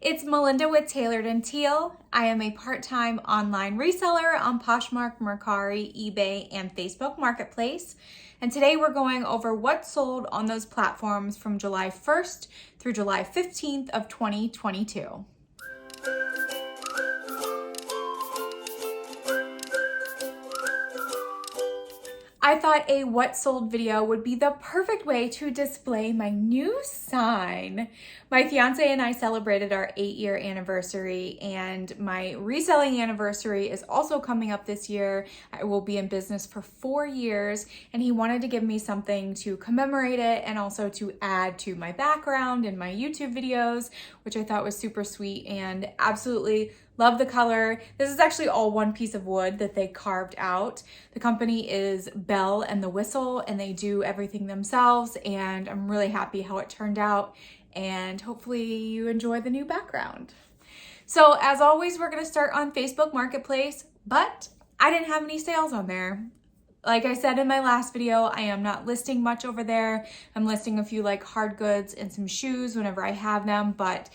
It's Melinda with Tailored and Teal. I am a part-time online reseller on Poshmark, Mercari, eBay, and Facebook Marketplace. And today we're going over what sold on those platforms from July 1st through July 15th of 2022. I thought a what sold video would be the perfect way to display my new sign. My fiance and I celebrated our 8-year anniversary, and my reselling anniversary is also coming up this year. I will be in business for 4 years, and he wanted to give me something to commemorate it and also to add to my background and my YouTube videos, which I thought was super sweet and absolutely love the color. This is actually all one piece of wood that they carved out. The company is Bell and the Whistle, and they do everything themselves, and I'm really happy how it turned out, and hopefully you enjoy the new background. So as always, we're gonna start on Facebook Marketplace, but I didn't have any sales on there. Like I said in my last video, I am not listing much over there. I'm listing a few like hard goods and some shoes whenever I have them, but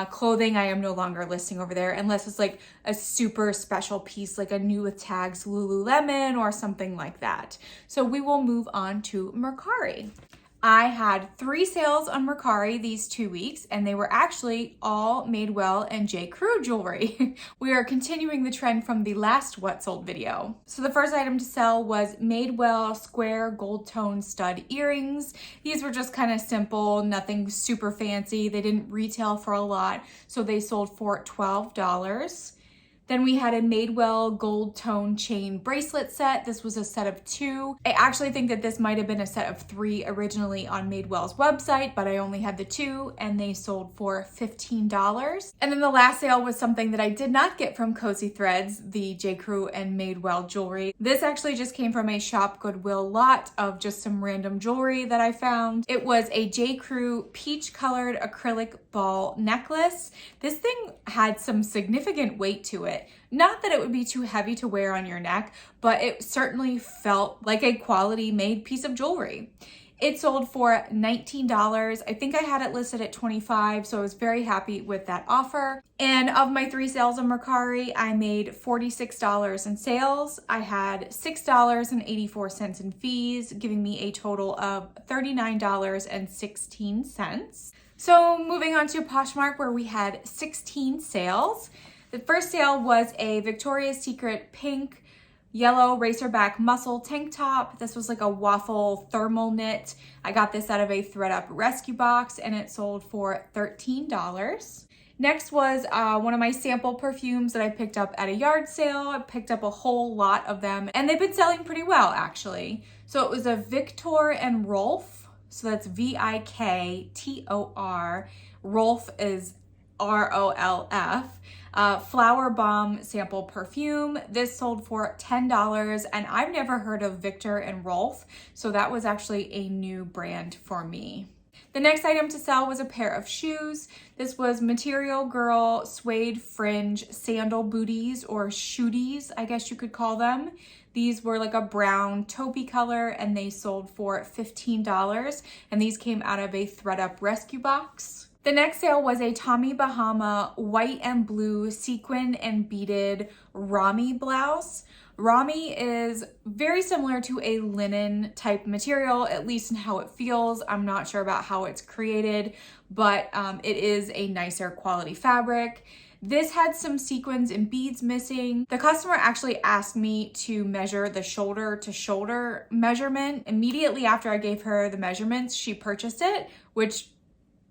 clothing I am no longer listing over there unless it's like a super special piece, like a new with tags Lululemon or something like that. So we will move on to Mercari. I had 3 sales on Mercari these 2 weeks, and they were actually all Madewell and J. Crew jewelry. We are continuing the trend from the last What Sold video. So the first item to sell was Madewell square gold tone stud earrings. These were just kind of simple, nothing super fancy. They didn't retail for a lot, so they sold for $12. Then we had a Madewell gold tone chain bracelet set. This was a set of 2. I actually think that this might have been a set of 3 originally on Madewell's website, but I only had the 2 and they sold for $15. And then the last sale was something that I did not get from Cozy Threads, the J. Crew and Madewell jewelry. This actually just came from a Shop Goodwill lot of just some random jewelry that I found. It was a J. Crew peach colored acrylic ball necklace. This thing had some significant weight to it. Not that it would be too heavy to wear on your neck, but it certainly felt like a quality made piece of jewelry. It sold for $19. I think I had it listed at $25, so I was very happy with that offer. And of my 3 sales on Mercari, I made $46 in sales. I had $6.84 in fees, giving me a total of $39.16. So moving on to Poshmark, where we had 16 sales. The first sale was a Victoria's Secret pink, yellow racerback muscle tank top. This was like a waffle thermal knit. I got this out of a ThredUp rescue box, and it sold for $13. Next was one of my sample perfumes that I picked up at a yard sale. I picked up a whole lot of them, and they've been selling pretty well actually. So it was a Victor and Rolf. So that's Viktor. Rolf is ROLF. Flower Bomb sample perfume. This sold for $10, and I've never heard of Victor and Rolf, so that was actually a new brand for me. The next item to sell was a pair of shoes. This was Material Girl suede fringe sandal booties, or shooties, I guess you could call them. These were like a brown taupey color, and they sold for $15, and these came out of a ThredUp rescue box. The next sale was a Tommy Bahama white and blue sequin and beaded Rami blouse. Rami is very similar to a linen type material, at least in how it feels. I'm not sure about how it's created, but it is a nicer quality fabric. This had some sequins and beads missing. The customer actually asked me to measure the shoulder to shoulder measurement. Immediately after I gave her the measurements, she purchased it, which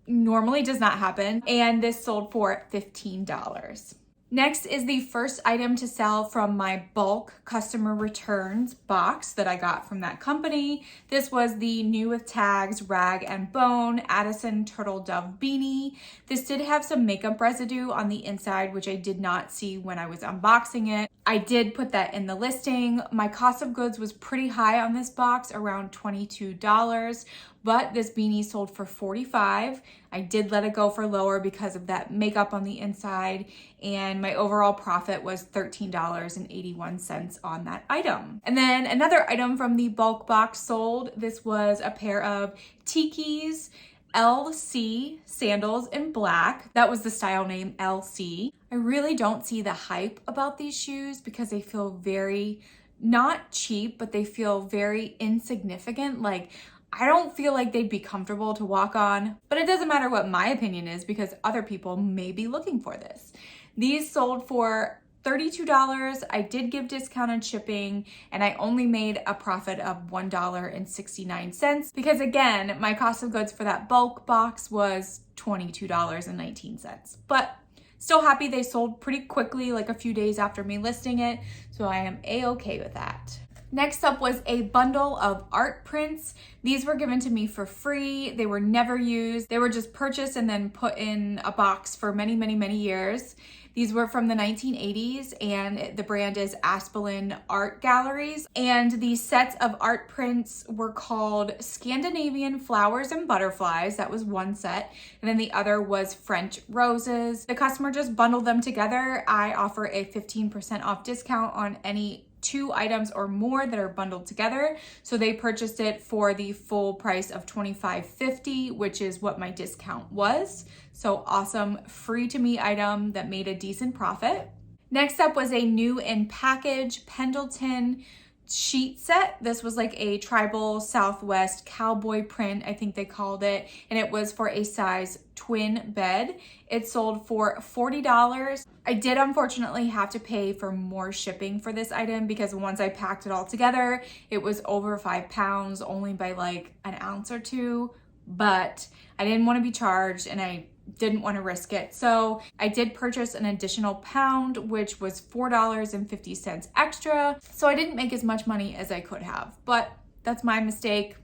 normally does not happen, and this sold for $15. Next is the first item to sell from my bulk customer returns box that I got from that company. This was the New with Tags Rag and Bone Addison Turtle Dove Beanie. This did have some makeup residue on the inside, which I did not see when I was unboxing it. I did put that in the listing. My cost of goods was pretty high on this box, around $22, but this beanie sold for $45. I did let it go for lower because of that makeup on the inside, and my overall profit was $13.81 on that item. And then another item from the bulk box sold. This was a pair of Tikis LC sandals in black. That was the style name, LC. I really don't see the hype about these shoes because they feel very, not cheap, but they feel very insignificant. Like, I don't feel like they'd be comfortable to walk on, but it doesn't matter what my opinion is because other people may be looking for this. These sold for $32. I did give discounted shipping and I only made a profit of $1.69 because again, my cost of goods for that bulk box was $22.19. But still happy they sold pretty quickly, like a few days after me listing it. So I am a-okay with that. Next up was a bundle of art prints. These were given to me for free. They were never used. They were just purchased and then put in a box for many, many, many years. These were from the 1980s and the brand is Aspelin Art Galleries. And these sets of art prints were called Scandinavian Flowers and Butterflies. That was one set. And then the other was French Roses. The customer just bundled them together. I offer a 15% off discount on any 2 items or more that are bundled together. So they purchased it for the full price of $25.50, which is what my discount was. So awesome free to me item that made a decent profit. Next up was a new in package Pendleton sheet set. This was like a tribal Southwest cowboy print, I think they called it, and it was for a size twin bed. It sold for $40. I did unfortunately have to pay for more shipping for this item because once I packed it all together, it was over 5 pounds only by like an ounce or 2, but I didn't want to be charged and I didn't want to risk it. So I did purchase an additional pound, which was $4.50 extra. So I didn't make as much money as I could have, but that's my mistake.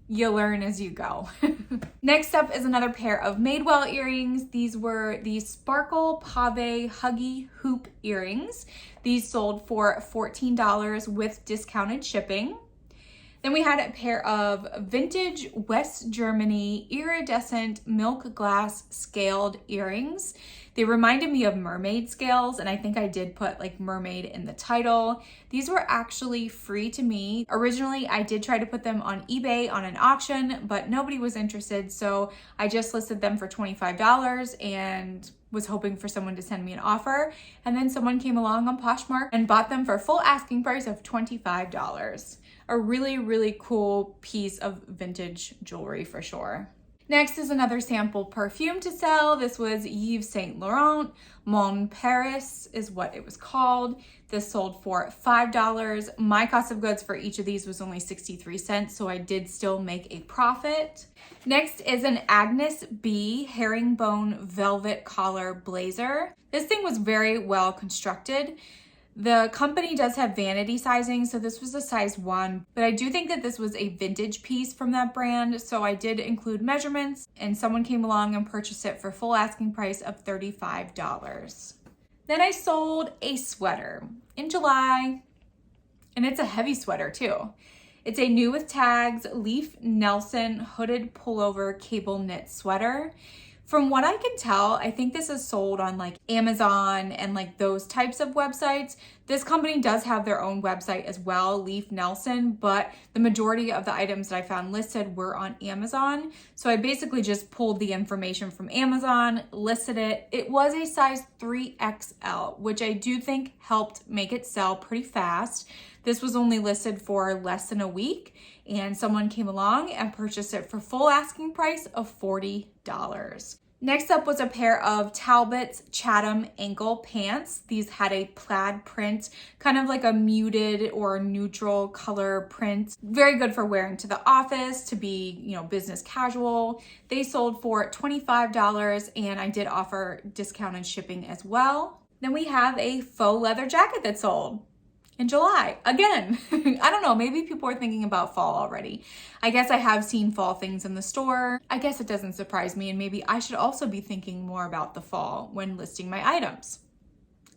You learn as you go. Next up is another pair of Madewell earrings. These were the Sparkle Pave Huggy Hoop earrings. These sold for $14 with discounted shipping. Then we had a pair of vintage West Germany iridescent milk glass scaled earrings. They reminded me of mermaid scales, and I think I did put like mermaid in the title. These were actually free to me. Originally, I did try to put them on eBay on an auction, but nobody was interested, so I just listed them for $25 and was hoping for someone to send me an offer. And then someone came along on Poshmark and bought them for full asking price of $25. A really, really cool piece of vintage jewelry for sure. Next is another sample perfume to sell. This was Yves Saint Laurent. Mon Paris is what it was called. This sold for $5. My cost of goods for each of these was only 63 cents, so I did still make a profit. Next is an Agnes B herringbone velvet collar blazer. This thing was very well constructed. The company does have vanity sizing, so this was a size 1, but I do think that this was a vintage piece from that brand, so I did include measurements, and someone came along and purchased it for full asking price of $35. Then I sold a sweater in July, and it's a heavy sweater too. It's a new with tags Leif Nelson hooded pullover cable knit sweater. From what I can tell, I think this is sold on like Amazon and like those types of websites. This company does have their own website as well, Leif Nelson, but the majority of the items that I found listed were on Amazon. So I basically just pulled the information from Amazon, listed it. It was a size 3XL, which I do think helped make it sell pretty fast. This was only listed for less than a week, and someone came along and purchased it for full asking price of $40. Next up was a pair of Talbot's Chatham ankle pants. These had a plaid print, kind of like a muted or neutral color print. Very good for wearing to the office, to be, business casual. They sold for $25, and I did offer discounted shipping as well. Then we have a faux leather jacket that sold in July. Again, I don't know, maybe people are thinking about fall already. I guess I have seen fall things in the store. I guess it doesn't surprise me, and maybe I should also be thinking more about the fall when listing my items.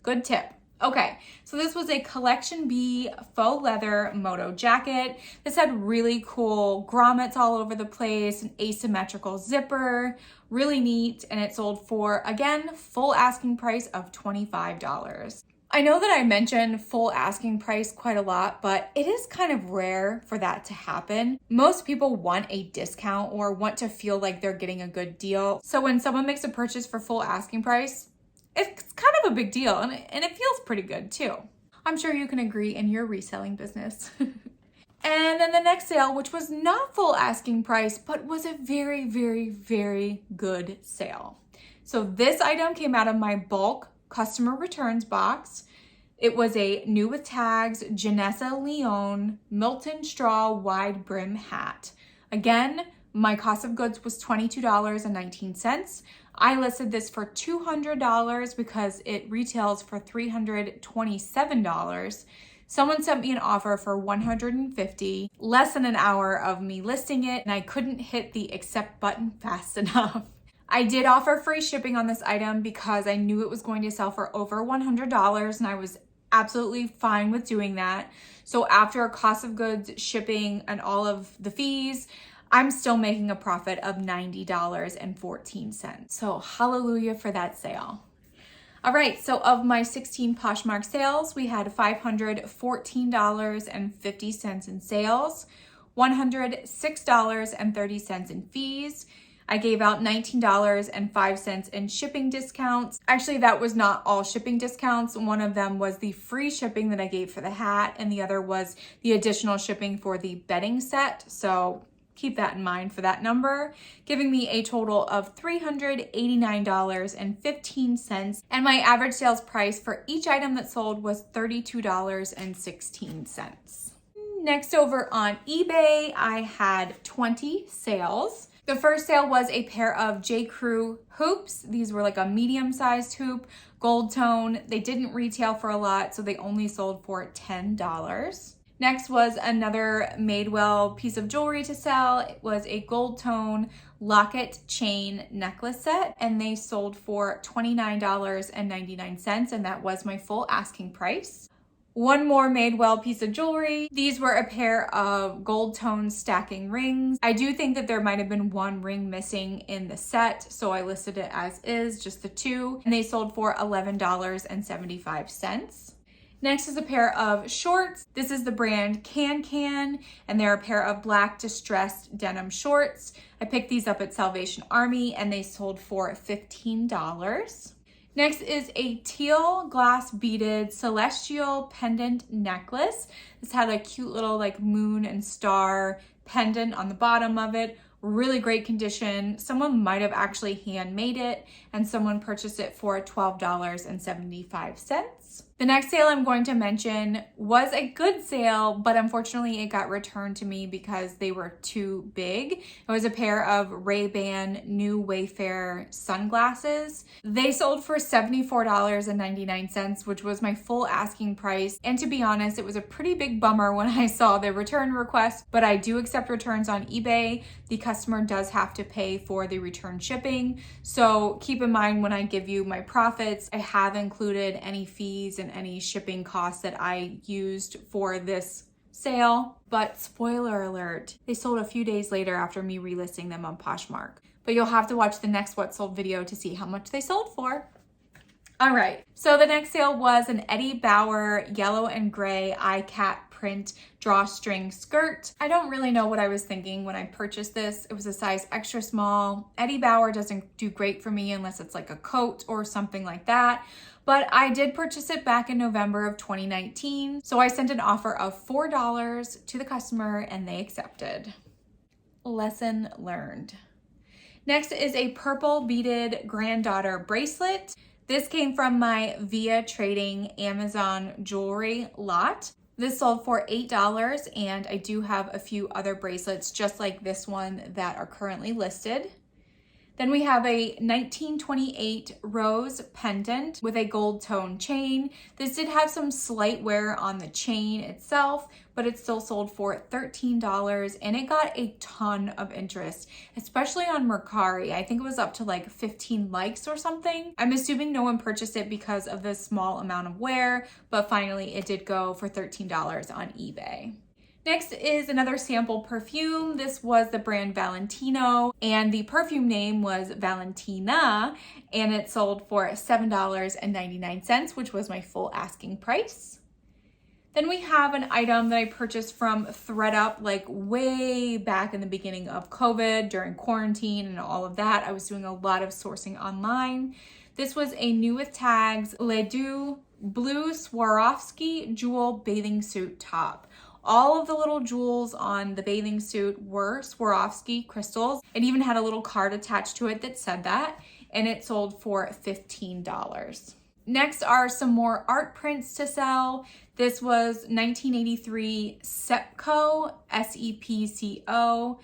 Good tip. Okay, so this was a Collection B faux leather moto jacket. This had really cool grommets all over the place, an asymmetrical zipper, really neat, and it sold for, again, full asking price of $25. I know that I mentioned full asking price quite a lot, but it is kind of rare for that to happen. Most people want a discount or want to feel like they're getting a good deal. So when someone makes a purchase for full asking price, it's kind of a big deal and it feels pretty good too. I'm sure you can agree in your reselling business. And then the next sale, which was not full asking price, but was a very, very, very good sale. So this item came out of my bulk customer returns box. It was a new with tags Janessa Leon Milton straw wide brim hat. Again, my cost of goods was $22.19. I listed this for $200 because it retails for $327. Someone sent me an offer for $150, less than an hour of me listing it, and I couldn't hit the accept button fast enough. I did offer free shipping on this item because I knew it was going to sell for over $100 and I was absolutely fine with doing that. So after cost of goods, shipping, and all of the fees, I'm still making a profit of $90.14. So hallelujah for that sale. All right, so of my 16 Poshmark sales, we had $514.50 in sales, $106.30 in fees. I gave out $19.05 in shipping discounts. Actually, that was not all shipping discounts. One of them was the free shipping that I gave for the hat, and the other was the additional shipping for the bedding set. So keep that in mind for that number, giving me a total of $389.15. And my average sales price for each item that sold was $32.16. Next, over on eBay, I had 20 sales. The first sale was a pair of J. Crew hoops. These were like a medium-sized hoop, gold tone. They didn't retail for a lot, so they only sold for $10. Next was another Madewell piece of jewelry to sell. It was a gold tone locket chain necklace set, and they sold for $29.99, and that was my full asking price. One more Madewell piece of jewelry. These were a pair of gold tone stacking rings. I do think that there might have been one ring missing in the set, so I listed it as is, just the two, and they sold for $11.75. Next is a pair of shorts. This is the brand Can, and they're a pair of black distressed denim shorts. I picked these up at Salvation Army, and they sold for $15. Next is a teal glass beaded celestial pendant necklace. This had a cute little like moon and star pendant on the bottom of it. Really great condition. Someone might have actually handmade it, and someone purchased it for $12.75. The next sale I'm going to mention was a good sale, but unfortunately it got returned to me because they were too big. It was a pair of Ray-Ban New Wayfair sunglasses. They sold for $74.99, which was my full asking price. And to be honest, it was a pretty big bummer when I saw the return request, but I do accept returns on eBay. The customer does have to pay for the return shipping. So keep in mind when I give you my profits, I have included any fees and any shipping costs that I used for this sale. But spoiler alert, they sold a few days later after me relisting them on Poshmark. But you'll have to watch the next What Sold video to see how much they sold for. All right, so the next sale was an Eddie Bauer yellow and gray iCat print drawstring skirt. I don't really know what I was thinking when I purchased this. It was a size extra small. Eddie Bauer doesn't do great for me unless it's like a coat or something like that. But I did purchase it back in November of 2019. So I sent an offer of $4 to the customer and they accepted. Lesson learned. Next is a purple beaded granddaughter bracelet. This came from my Via Trading Amazon jewelry lot. This sold for $8, and I do have a few other bracelets just like this one that are currently listed. Then we have a 1928 rose pendant with a gold tone chain. This did have some slight wear on the chain itself, but it still sold for $13, and it got a ton of interest, especially on Mercari. I think it was up to like 15 likes or something. I'm assuming no one purchased it because of the small amount of wear, but finally it did go for $13 on eBay. Next is another sample perfume. This was the brand Valentino, and the perfume name was Valentina, and it sold for $7.99, which was my full asking price. Then we have an item that I purchased from ThredUp like way back in the beginning of COVID during quarantine and all of that. I was doing a lot of sourcing online. This was a new with tags Les Deux blue Swarovski jewel bathing suit top. All of the little jewels on the bathing suit were Swarovski crystals. It even had a little card attached to it that said that, and it sold for $15. Next are some more art prints to sell. This was 1983 Sepco, S-E-P-C-O,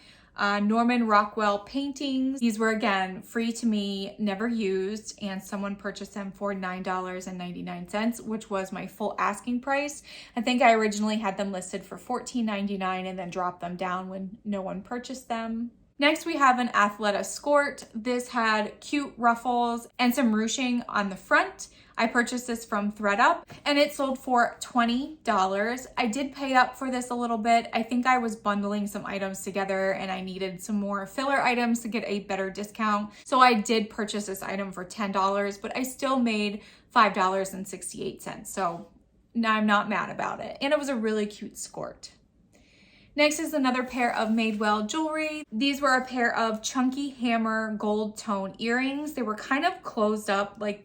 Norman Rockwell paintings. These were, again, free to me, never used, and someone purchased them for $9.99, which was my full asking price. I think I originally had them listed for $14.99 and then dropped them down when no one purchased them. Next, we have an Athleta skirt. This had cute ruffles and some ruching on the front. I purchased this from ThredUp and it sold for $20. I did pay up for this a little bit. I think I was bundling some items together and I needed some more filler items to get a better discount. So I did purchase this item for $10, but I still made $5.68. So now I'm not mad about it. And it was a really cute skirt. Next is another pair of Madewell jewelry. These were a pair of chunky hammer gold tone earrings. They were kind of closed up, kind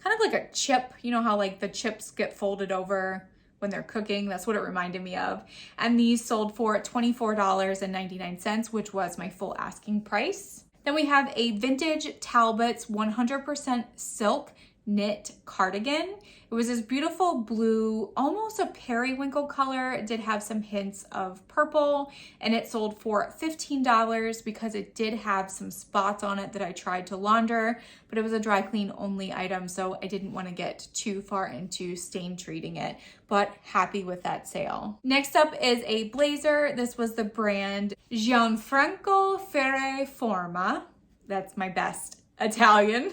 of like a chip. You know how like the chips get folded over when they're cooking? That's what it reminded me of. And these sold for $24.99, which was my full asking price. Then we have a vintage Talbot's 100% silk knit cardigan. It was this beautiful blue, almost a periwinkle color. It did have some hints of purple, and it sold for $15 because it did have some spots on it that I tried to launder, but it was a dry clean only item, so I didn't want to get too far into stain treating it, but happy with that sale. Next up is a blazer. This was the brand Gianfranco Ferré-Forma. That's my best Italian.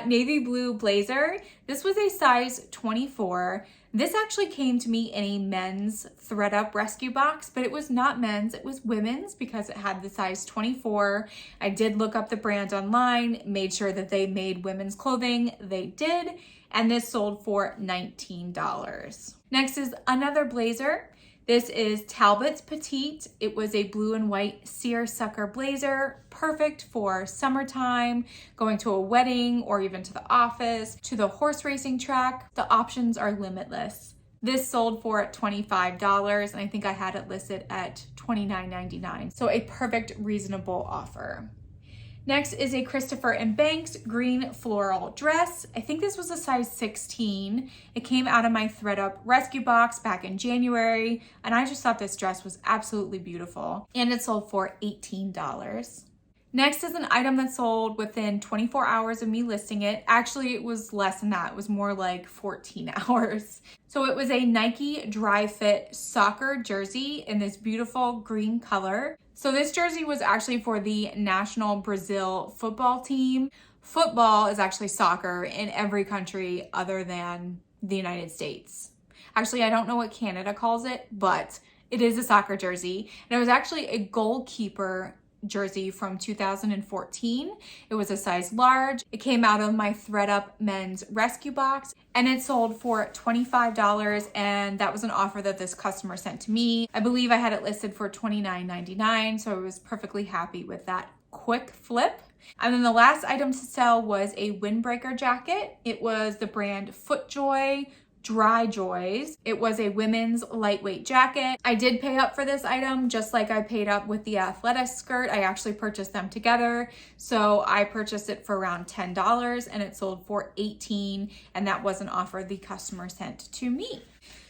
Navy blue blazer. This was a size 24. This actually came to me in a men's ThredUp rescue box, but it was not men's, it was women's because it had the size 24. I did look up the brand online, made sure that they made women's clothing. They did, and this sold for $19. Next is another blazer. This is Talbot's Petite. It was a blue and white seersucker blazer, perfect for summertime, going to a wedding or even to the office, to the horse racing track. The options are limitless. This sold for $25, and I think I had it listed at $29.99. So a perfect, reasonable offer. Next is a Christopher & Banks green floral dress. I think this was a size 16. It came out of my ThredUp rescue box back in January, and I just thought this dress was absolutely beautiful, and it sold for $18. Next is an item that sold within 24 hours of me listing it. Actually, it was less than that. It was more like 14 hours. So it was a Nike dry fit soccer jersey in this beautiful green color. So this jersey was actually for the national Brazil football team. Football is actually soccer in every country other than the United States. Actually, I don't know what Canada calls it, but it is a soccer jersey. And it was actually a goalkeeper jersey from 2014. It was a size large. It came out of my ThredUp men's rescue box, and it sold for $25, and that was an offer that this customer sent to me. I believe I had it listed for $29.99, so I was perfectly happy with that quick flip. And then the last item to sell was a windbreaker jacket. It was the brand FootJoy Dry Joys. It was a women's lightweight jacket. I did pay up for this item just like I paid up with the Athleta skirt. I actually purchased them together. So I purchased it for around $10 and it sold for $18, and that was an offer the customer sent to me.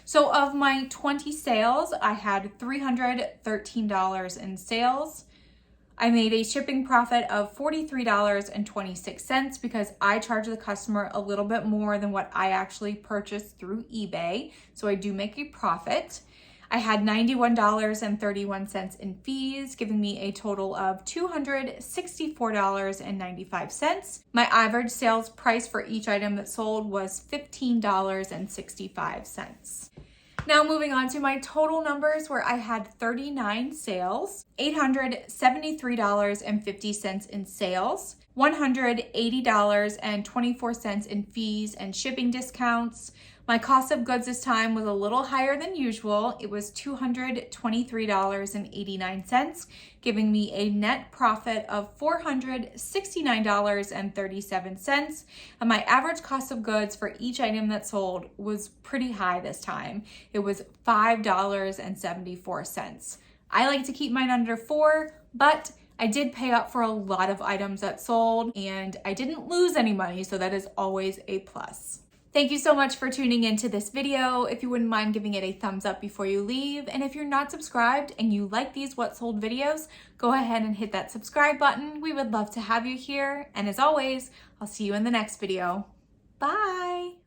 So of my 20 sales, I had $313 in sales. I made a shipping profit of $43.26 because I charged the customer a little bit more than what I actually purchased through eBay. So I do make a profit. I had $91.31 in fees, giving me a total of $264.95. My average sales price for each item that sold was $15.65. Now moving on to my total numbers, where I had 39 sales, $873.50 in sales, $180.24 in fees and shipping discounts. My cost of goods this time was a little higher than usual. It was $223.89, giving me a net profit of $469.37. And my average cost of goods for each item that sold was pretty high this time. It was $5.74. I like to keep mine under $4, but I did pay up for a lot of items that sold and I didn't lose any money, so that is always a plus. Thank you so much for tuning into this video. If you wouldn't mind giving it a thumbs up before you leave, and if you're not subscribed and you like these What Sold videos, go ahead and hit that subscribe button. We would love to have you here, and as always, I'll see you in the next video. Bye!